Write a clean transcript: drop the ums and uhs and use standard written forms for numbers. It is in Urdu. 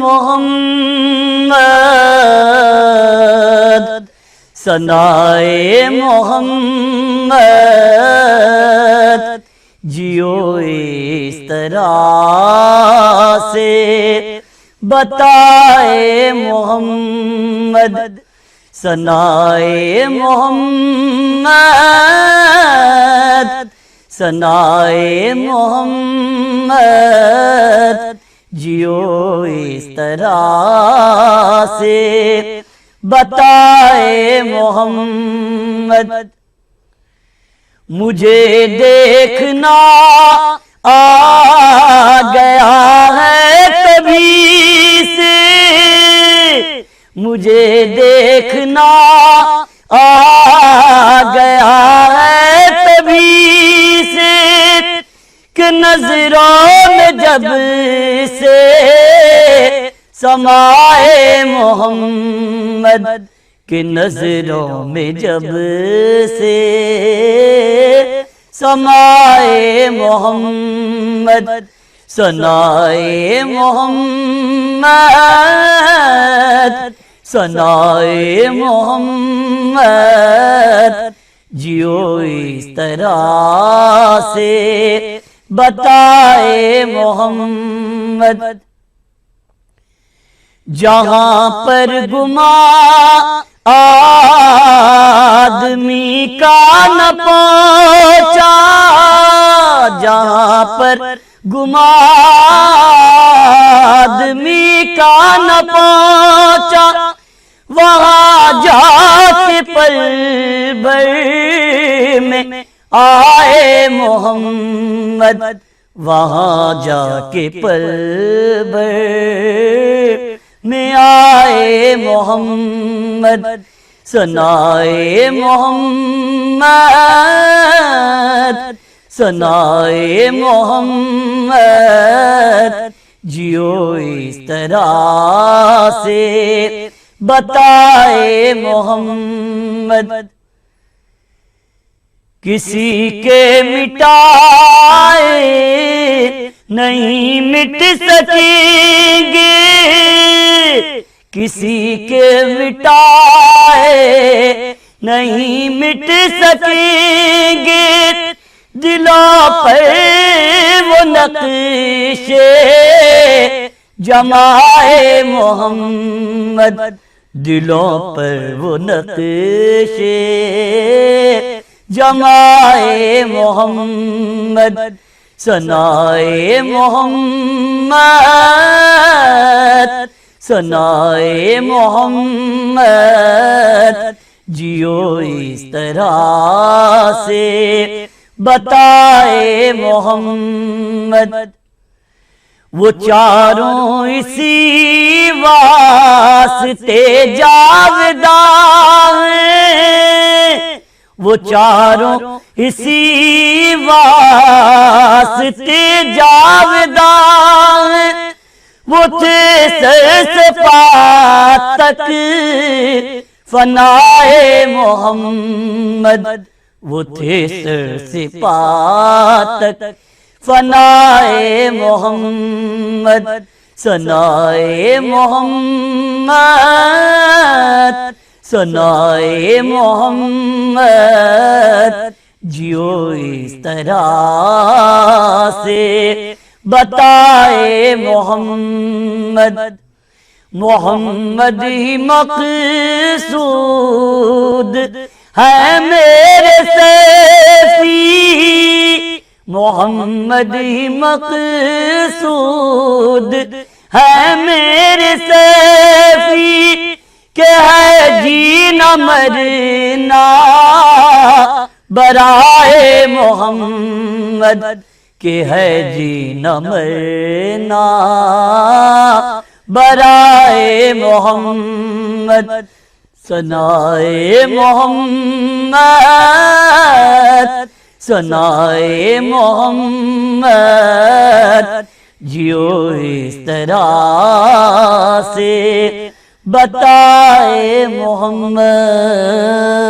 محمد ثنائے محمد جیو اس طرح سے بتائے محمد ثنائے محمد ثنائے محمد جیو اس طرح سے بتائے محمد مجھے دیکھنا آ گیا ہے تبھی سے مجھے دیکھنا آ گیا ہے تبھی سے کہ نظروں میں جب سے سمائے محمد کہ نظروں میں جب سے سمائے محمد ثنائے محمد ثنائے محمد جیو اس طرح سے بتائے محمد جہاں پر گمان آدمی کا نہ پہنچا جہاں پر گمان آدمی کا نہ پہنچا وہاں جا کے پل بھر میں آئے محمد وہاں جا کے پل بھر میں آئے محمد ثنائے محمد ثنائے محمد جیو اس طرح سے بتائے محمد کسی کے مٹائے نہیں مٹ سکیں گے کسی کے مٹائے نہیں مٹ سکیں گے دلوں پر وہ نقشے جمائے محمد دلوں پر وہ نقشے جمائے محمد ثنائے محمد ثنائے محمد جیو اس طرح سے بتائے محمد وہ چاروں اسی واسطے جاوداں ہیں وہ چاروں اسی واسطے جاوداں ہیں وہ تھے سر سے پا تک فنائے محمد وہ تھے سر سے پا تک فنائے محمد ثنائے محمد ثنائے محمد جیو اس طرح سے بتائے محمد محمد ہی مقصود ہے میرے سیفی محمد ہی مقصود ہے میرے سیفی کہ ہے جینا مرنا برائے محمد کہ ہے جینا مرنا برائے محمد ثنائے محمد ثنائے محمد جیو اس طرح سے بتائے محمد